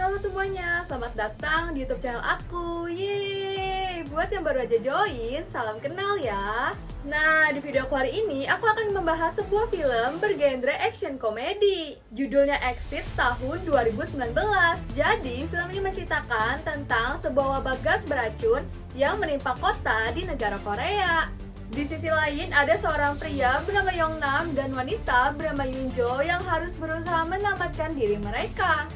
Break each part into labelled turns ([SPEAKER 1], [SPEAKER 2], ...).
[SPEAKER 1] Halo semuanya, selamat datang di YouTube channel aku. Yeay! Buat yang baru aja join, salam kenal ya. Nah, di video aku hari ini, aku akan membahas sebuah film bergenre action komedi. Judulnya Exit tahun 2019. Jadi, film ini menceritakan tentang sebuah wabah gas beracun yang menimpa kota di negara Korea. Di sisi lain, ada seorang pria bernama Yongnam dan wanita bernama Yoonjo yang harus berusaha menyelamatkan diri mereka.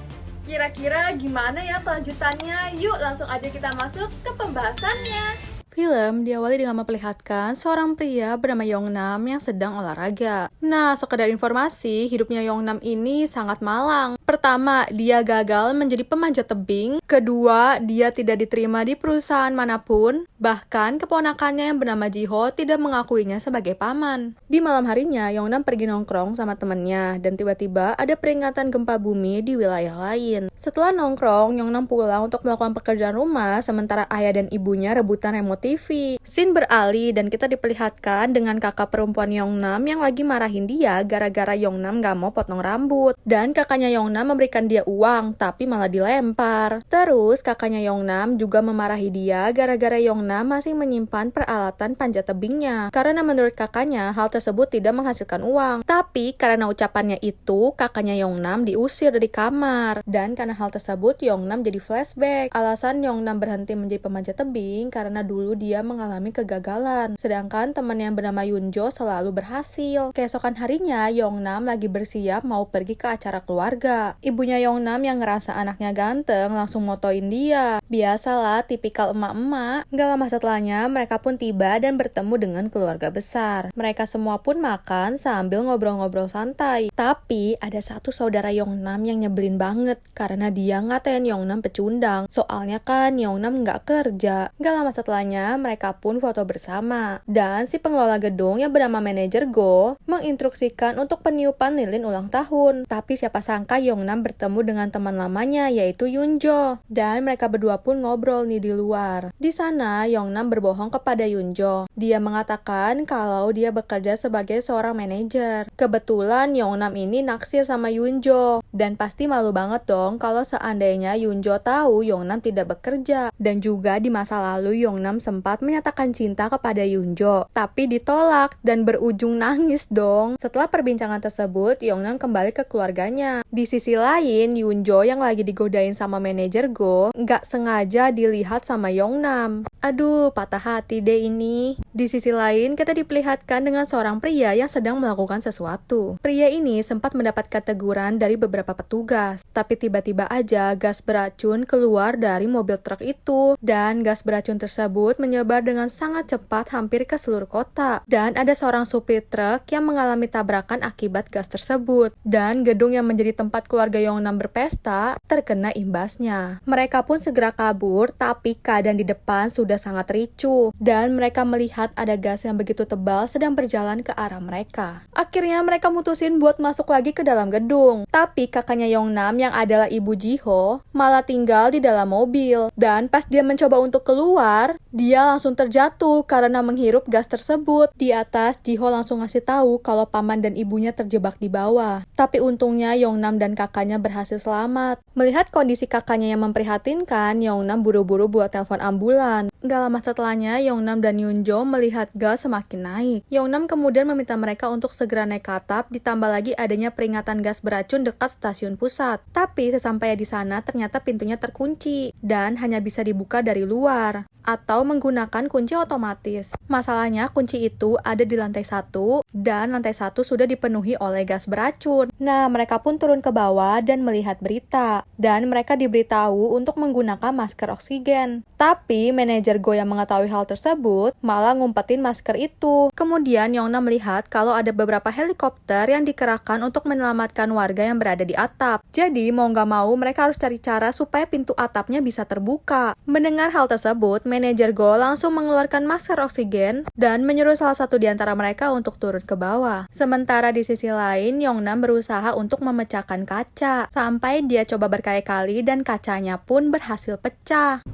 [SPEAKER 1] Kira-kira gimana ya kelanjutannya? Yuk langsung aja kita masuk ke pembahasannya.
[SPEAKER 2] Film diawali dengan memperlihatkan seorang pria bernama Yongnam yang sedang olahraga. Nah, sekedar informasi, hidupnya Yongnam ini sangat malang. Pertama, dia gagal menjadi pemanjat tebing. Kedua, dia tidak diterima di perusahaan manapun. Bahkan, keponakannya yang bernama Jiho tidak mengakuinya sebagai paman. Di malam harinya, Yongnam pergi nongkrong sama temannya, dan tiba-tiba ada peringatan gempa bumi di wilayah lain. Setelah nongkrong, Yongnam pulang untuk melakukan pekerjaan rumah, sementara ayah dan ibunya rebutan remote TV. Scene beralih dan kita diperlihatkan dengan kakak perempuan Yongnam yang lagi marahin dia gara-gara Yongnam gak mau potong rambut. Dan kakaknya Yongnam memberikan dia uang, tapi malah dilempar. Terus kakaknya Yongnam juga memarahi dia gara-gara Yongnam masih menyimpan peralatan panjat tebingnya. Karena menurut kakaknya, hal tersebut tidak menghasilkan uang. Tapi karena ucapannya itu, kakaknya Yongnam diusir dari kamar. Dan karena hal tersebut, Yongnam jadi flashback. Alasan Yongnam berhenti menjadi pemanjat tebing karena dulu dia mengalami kegagalan. Sedangkan teman yang bernama Yoonjo selalu berhasil. Keesokan harinya, Yongnam lagi bersiap mau pergi ke acara keluarga. Ibunya Yongnam yang ngerasa anaknya ganteng langsung motoin dia. Biasalah, tipikal emak-emak. Gak lama setelahnya, mereka pun tiba dan bertemu dengan keluarga besar. Mereka semua pun makan sambil ngobrol-ngobrol santai. Tapi, ada satu saudara Yongnam yang nyebelin banget karena dia ngatain Yongnam pecundang. Soalnya kan Yongnam nggak kerja. Gak lama setelahnya, mereka pun foto bersama. Dan si pengelola gedung yang bernama manajer Go menginstruksikan untuk peniupan lilin ulang tahun. Tapi siapa sangka Yongnam bertemu dengan teman lamanya yaitu Yoonjo. Dan mereka berdua pun ngobrol nih di luar. Di sana Yongnam berbohong kepada Yoonjo. Dia mengatakan kalau dia bekerja sebagai seorang manajer. Kebetulan Yongnam ini naksir sama Yoonjo. Dan pasti malu banget dong kalau seandainya Yoonjo tahu Yongnam tidak bekerja. Dan juga di masa lalu Yongnam sempat menyatakan cinta kepada Yoonjo, tapi ditolak dan berujung nangis dong. Setelah perbincangan tersebut, Yongnam kembali ke keluarganya. Di sisi lain, Yoonjo yang lagi digodain sama manajer Go, nggak sengaja dilihat sama Yongnam. Aduh, patah hati deh ini. Di sisi lain, kita diperlihatkan dengan seorang pria yang sedang melakukan sesuatu. Pria ini sempat mendapatkan teguran dari beberapa petugas, tapi tiba-tiba aja gas beracun keluar dari mobil truk itu, dan gas beracun tersebut menyebar dengan sangat cepat hampir ke seluruh kota. Dan ada seorang supir truk yang mengalami tabrakan akibat gas tersebut. Dan gedung yang menjadi tempat keluarga Yongnam berpesta terkena imbasnya. Mereka pun segera kabur, tapi keadaan di depan sudah sangat ricuh. Dan mereka melihat ada gas yang begitu tebal sedang berjalan ke arah mereka. Akhirnya mereka mutusin buat masuk lagi ke dalam gedung. Tapi kakaknya Yongnam yang adalah ibu Jiho malah tinggal di dalam mobil. Dan pas dia mencoba untuk keluar, dia langsung terjatuh karena menghirup gas tersebut. Di atas, Jiho langsung ngasih tahu kalau paman dan ibunya terjebak di bawah. Tapi untungnya Yongnam dan kakaknya berhasil selamat. Melihat kondisi kakaknya yang memprihatinkan, Yongnam buru-buru buat telepon ambulan. Gak lama setelahnya, Yongnam dan Yoonjo melihat gas semakin naik. Yongnam kemudian meminta mereka untuk segera naik ke atap, ditambah lagi adanya peringatan gas beracun dekat stasiun pusat. Tapi sesampainya di sana, ternyata pintunya terkunci dan hanya bisa dibuka dari luar atau menggunakan kunci otomatis. Masalahnya kunci itu ada di lantai 1 dan lantai 1 sudah dipenuhi oleh gas beracun. Nah, mereka pun turun ke bawah dan melihat berita. Dan mereka diberitahu untuk menggunakan masker oksigen. Tapi manajer Go yang mengetahui hal tersebut malah ngumpetin masker itu. Kemudian Yongnam melihat kalau ada beberapa helikopter yang dikerahkan untuk menyelamatkan warga yang berada di atap. Jadi mau nggak mau mereka harus cari cara supaya pintu atapnya bisa terbuka. Mendengar hal tersebut, manajer Go langsung mengeluarkan masker oksigen dan menyuruh salah satu di antara mereka untuk turun ke bawah. Sementara di sisi lain, Yongnam berusaha untuk memecahkan kaca, sampai dia coba berkali-kali dan kacanya pun berhasil pecah.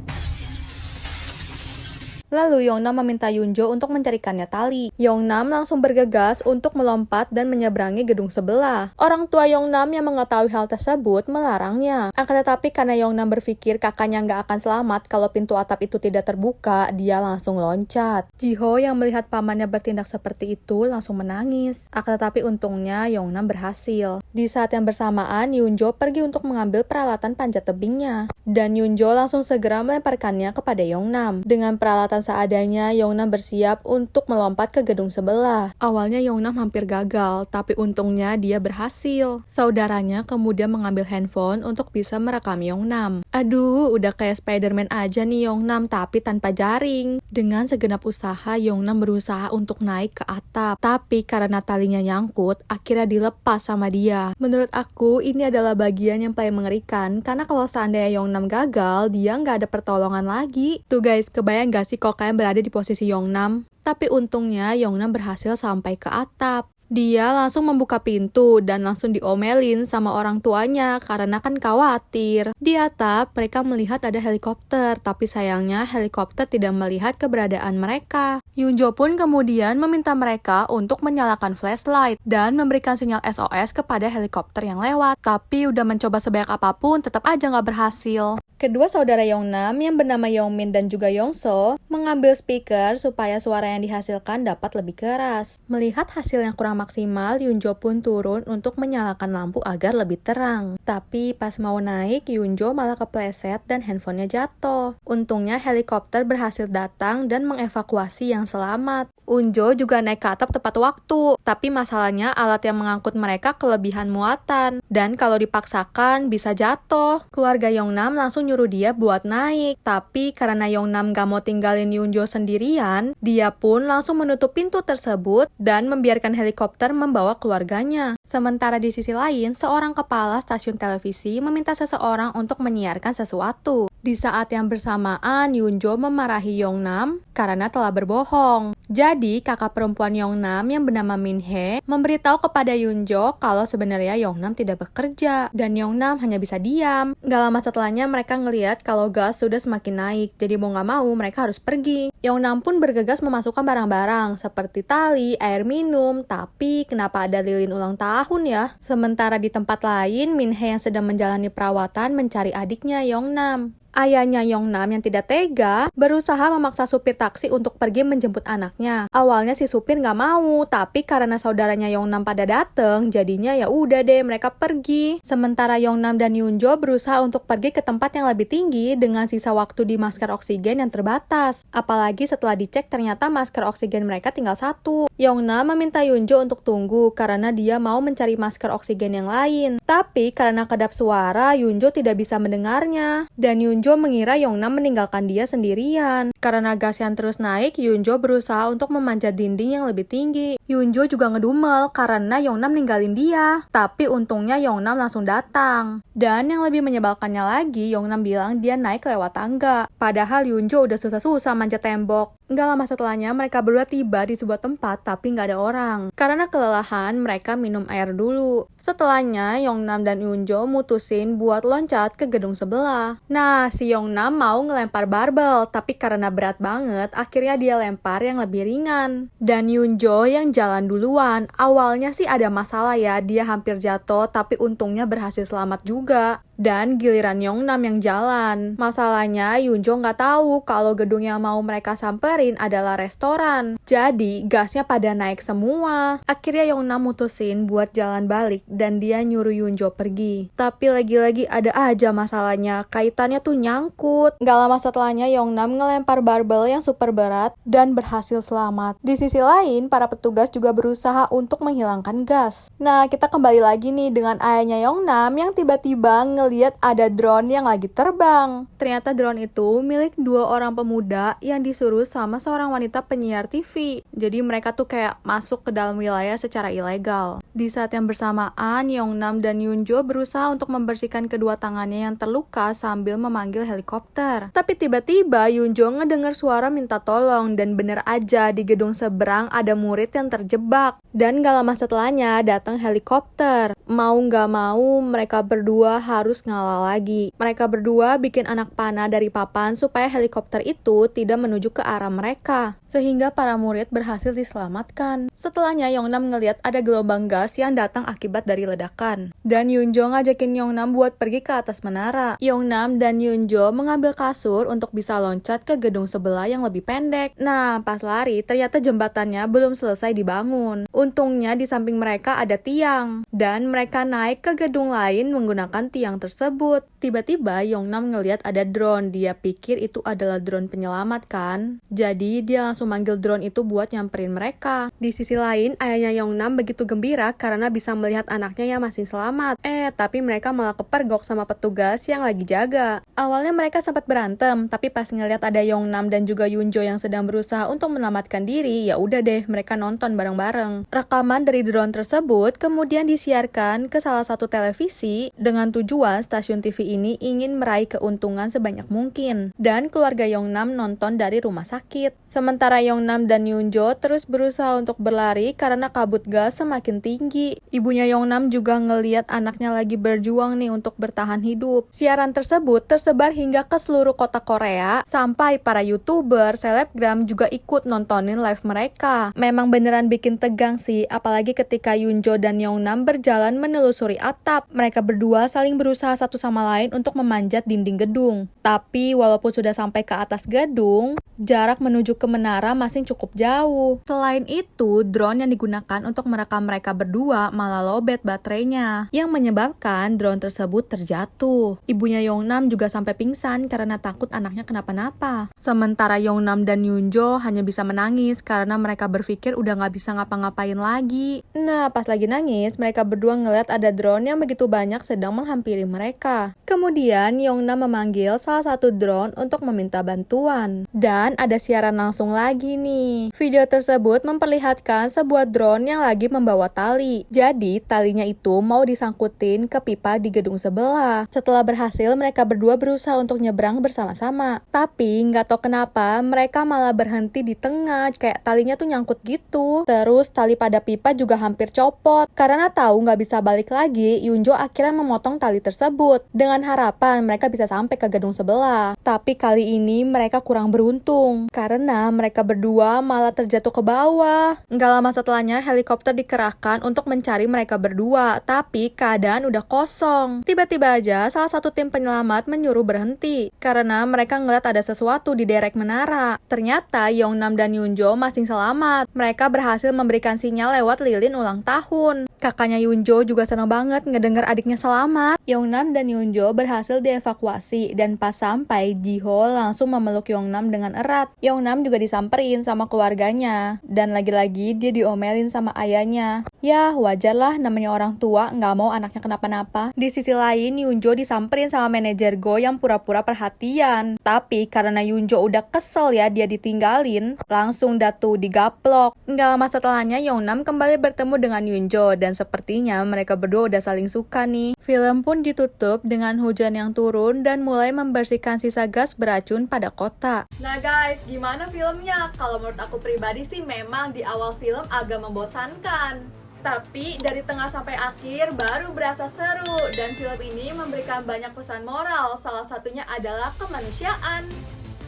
[SPEAKER 2] Lalu Yongnam meminta Yunjo untuk mencarikannya tali. Yongnam langsung bergegas untuk melompat dan menyeberangi gedung sebelah. Orang tua Yongnam yang mengetahui hal tersebut melarangnya. Akan tetapi karena Yongnam berpikir kakaknya nggak akan selamat kalau pintu atap itu tidak terbuka, dia langsung loncat. Jiho yang melihat pamannya bertindak seperti itu langsung menangis. Akan tetapi untungnya Yongnam berhasil. Di saat yang bersamaan, Yunjo pergi untuk mengambil peralatan panjat tebingnya. Dan Yunjo langsung segera melemparkannya kepada Yongnam. Dengan peralatan seadanya, Yongnam bersiap untuk melompat ke gedung sebelah. Awalnya Yongnam hampir gagal, tapi untungnya dia berhasil. Saudaranya kemudian mengambil handphone untuk bisa merekam Yongnam. Aduh, udah kayak Spider-Man aja nih Yongnam, tapi tanpa jaring. Dengan segenap usaha, Yongnam berusaha untuk naik ke atap. Tapi karena talinya nyangkut, akhirnya dilepas sama dia. Menurut aku, ini adalah bagian yang paling mengerikan, karena kalau seandainya Yongnam gagal, dia nggak ada pertolongan lagi. Tuh guys, kebayang gak sih kalau kalian berada di posisi Yongnam? Tapi untungnya Yongnam berhasil sampai ke atap. Dia langsung membuka pintu dan langsung diomelin sama orang tuanya karena kan khawatir. Di atap, mereka melihat ada helikopter, tapi sayangnya helikopter tidak melihat keberadaan mereka. Yunjo pun kemudian meminta mereka untuk menyalakan flashlight dan memberikan sinyal SOS kepada helikopter yang lewat. Tapi udah mencoba sebanyak apapun, tetap aja nggak berhasil. Kedua saudara Yongnam yang bernama Yongmin dan juga Yongso mengambil speaker supaya suara yang dihasilkan dapat lebih keras. Melihat hasil yang kurang maksimal, Yunjo pun turun untuk menyalakan lampu agar lebih terang. Tapi pas mau naik, Yunjo malah kepleset dan handphonenya jatuh. Untungnya helikopter berhasil datang dan mengevakuasi yang selamat. Unjo juga naik ke atap tepat waktu, tapi masalahnya alat yang mengangkut mereka kelebihan muatan, dan kalau dipaksakan bisa jatuh. Keluarga Yongnam langsung nyuruh dia buat naik, tapi karena Yongnam gak mau tinggalin Yunjo sendirian, dia pun langsung menutup pintu tersebut dan membiarkan helikopter membawa keluarganya. Sementara di sisi lain, seorang kepala stasiun televisi meminta seseorang untuk menyiarkan sesuatu. Di saat yang bersamaan, Yunjo memarahi Yongnam karena telah berbohong. Jadi, kakak perempuan Yongnam yang bernama Min-hee memberitahu kepada Yunjo kalau sebenarnya Yongnam tidak bekerja dan Yongnam hanya bisa diam. Gak lama setelahnya mereka ngelihat kalau gas sudah semakin naik, jadi mau gak mau mereka harus pergi. Yongnam pun bergegas memasukkan barang-barang seperti tali, air minum, tapi kenapa ada lilin ulang tahun ya? Sementara di tempat lain, Min-hee yang sedang menjalani perawatan mencari adiknya Yongnam. Ayahnya Yongnam yang tidak tega berusaha memaksa supir taksi untuk pergi menjemput anaknya. Awalnya si supir nggak mau, tapi karena saudaranya Yongnam pada dateng, jadinya ya udah deh mereka pergi. Sementara Yongnam dan Yunjo berusaha untuk pergi ke tempat yang lebih tinggi dengan sisa waktu di masker oksigen yang terbatas. Apalagi setelah dicek ternyata masker oksigen mereka tinggal satu. Yongnam meminta Yunjo untuk tunggu karena dia mau mencari masker oksigen yang lain. Tapi karena kedap suara, Yunjo tidak bisa mendengarnya. Dan Yunjo mengira Yongnam meninggalkan dia sendirian. Karena gas yang terus naik, Yunjo berusaha untuk memanjat dinding yang lebih tinggi. Yunjo juga ngedumel karena Yongnam ninggalin dia. Tapi untungnya Yongnam langsung datang. Dan yang lebih menyebalkannya lagi, Yongnam bilang dia naik lewat tangga. Padahal Yunjo udah susah-susah manjat tembok. Gak lama setelahnya mereka berdua tiba di sebuah tempat tapi gak ada orang. Karena kelelahan mereka minum air dulu. Setelahnya Yongnam dan Yunjo mutusin buat loncat ke gedung sebelah. Nah, si Yongnam mau ngelempar barbel, tapi karena berat banget, akhirnya dia lempar yang lebih ringan. Dan Yunjo yang jalan duluan. Awalnya sih ada masalah ya, dia hampir jatuh, tapi untungnya berhasil selamat juga. Dan giliran Yongnam yang jalan. Masalahnya Yunjo nggak tahu kalau gedung yang mau mereka samperin adalah restoran. Jadi gasnya pada naik semua. Akhirnya Yongnam mutusin buat jalan balik dan dia nyuruh Yunjo pergi. Tapi lagi-lagi ada aja masalahnya. Kaitannya tuh nyangkut. Gak lama setelahnya Yongnam ngelempar barbel yang super berat dan berhasil selamat. Di sisi lain, para petugas juga berusaha untuk menghilangkan gas. Nah, kita kembali lagi nih dengan ayahnya Yongnam yang tiba-tiba lihat ada drone yang lagi terbang. Ternyata drone itu milik dua orang pemuda yang disuruh sama seorang wanita penyiar TV. Jadi mereka tuh kayak masuk ke dalam wilayah secara ilegal. Di saat yang bersamaan, Yongnam dan Yunjo berusaha untuk membersihkan kedua tangannya yang terluka sambil memanggil helikopter. Tapi tiba-tiba Yunjo ngedengar suara minta tolong dan bener aja di gedung seberang ada murid yang terjebak. Dan gak lama setelahnya datang helikopter. Mau gak mau mereka berdua harus terus ngalah lagi. Mereka berdua bikin anak panah dari papan supaya helikopter itu tidak menuju ke arah mereka, sehingga para murid berhasil diselamatkan. Setelahnya Yongnam ngeliat ada gelombang gas yang datang akibat dari ledakan, dan Yunjo ngajakin Yongnam buat pergi ke atas menara. Yongnam dan Yunjo mengambil kasur untuk bisa loncat ke gedung sebelah yang lebih pendek. Nah, pas lari ternyata jembatannya belum selesai dibangun. Untungnya di samping mereka ada tiang, dan mereka naik ke gedung lain menggunakan tiang tersebut. Tiba-tiba Yongnam ngeliat ada drone. Dia pikir itu adalah drone penyelamat kan? Jadi dia langsung manggil drone itu buat nyamperin mereka. Di sisi lain, ayahnya Yongnam begitu gembira karena bisa melihat anaknya yang masih selamat. Tapi mereka malah kepergok sama petugas yang lagi jaga. Awalnya mereka sempat berantem, tapi pas ngeliat ada Yongnam dan juga Yunjo yang sedang berusaha untuk menyelamatkan diri, ya udah deh mereka nonton bareng-bareng. Rekaman dari drone tersebut kemudian disiarkan ke salah satu televisi dengan tujuan stasiun TV ini ingin meraih keuntungan sebanyak mungkin, dan keluarga Yongnam nonton dari rumah sakit. Sementara Yongnam dan Yunjo terus berusaha untuk berlari karena kabut gas semakin tinggi. Ibunya Yongnam juga ngeliat anaknya lagi berjuang nih untuk bertahan hidup. Siaran tersebut tersebar hingga ke seluruh kota Korea, sampai para YouTuber, selebgram juga ikut nontonin live mereka. Memang beneran bikin tegang sih, apalagi ketika Yunjo dan Yongnam berjalan menelusuri atap. Mereka berdua saling berusaha satu sama lain untuk memanjat dinding gedung. Tapi walaupun sudah sampai ke atas gedung, jarak menuju ke menara masih cukup jauh. Selain itu, drone yang digunakan untuk merekam mereka berdua malah lowbat baterainya, yang menyebabkan drone tersebut terjatuh. Ibunya Yongnam juga sampai pingsan karena takut anaknya kenapa-napa. Sementara Yongnam dan Yunjo hanya bisa menangis karena mereka berpikir udah nggak bisa ngapa-ngapain lagi. Nah, pas lagi nangis, mereka berdua ngeliat ada drone yang begitu banyak sedang menghampiri mereka. Kemudian Yongnam memanggil salah satu drone untuk meminta bantuan. Dan ada siaran langsung lagi nih. Video tersebut memperlihatkan sebuah drone yang lagi membawa tali. Jadi talinya itu mau disangkutin ke pipa di gedung sebelah. Setelah berhasil, mereka berdua berusaha untuk nyebrang bersama-sama. Tapi nggak tahu kenapa mereka malah berhenti di tengah, kayak talinya tuh nyangkut gitu. Terus tali pada pipa juga hampir copot. Karena tahu nggak bisa balik lagi, Yunjo akhirnya memotong tali tersebut dengan harapan mereka bisa sampai ke gedung sebelah. Tapi kali ini mereka kurang beruntung karena mereka berdua malah terjatuh ke bawah. Nggak lama setelahnya helikopter dikerahkan untuk mencari mereka berdua, tapi keadaan udah kosong. Tiba-tiba aja salah satu tim penyelamat menyuruh berhenti karena mereka ngeliat ada sesuatu di derek menara. Ternyata Yongnam dan Yunjo masih selamat. Mereka berhasil memberikan sinyal lewat lilin ulang tahun. Kakaknya Yunjo juga senang banget ngedenger adiknya selamat. Yongnam dan Yunjo berhasil dievakuasi, dan pas sampai, Jiho langsung memeluk Yongnam dengan erat. Yongnam juga disamperin sama keluarganya, dan lagi-lagi dia diomelin sama ayahnya. Ya, wajarlah namanya orang tua nggak mau anaknya kenapa-napa. Di sisi lain, Yunjo disamperin sama manajer Go yang pura-pura perhatian. Tapi karena Yunjo udah kesel ya dia ditinggalin, langsung datu digaplok. Nggak lama setelahnya, Yongnam kembali bertemu dengan Yunjo, dan sepertinya mereka berdua udah saling suka nih. Film pun ditutup dengan hujan yang turun dan mulai membersihkan sisa gas beracun pada kota.
[SPEAKER 1] Nah guys, gimana filmnya? Kalau menurut aku pribadi sih memang di awal film agak membosankan. Tapi dari tengah sampai akhir baru berasa seru. Dan film ini memberikan banyak pesan moral. Salah satunya adalah kemanusiaan.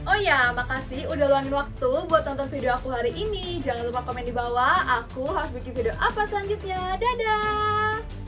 [SPEAKER 1] Oh ya, makasih udah luangin waktu buat nonton video aku hari ini. Jangan lupa komen di bawah, aku harus bikin video apa selanjutnya. Dadah!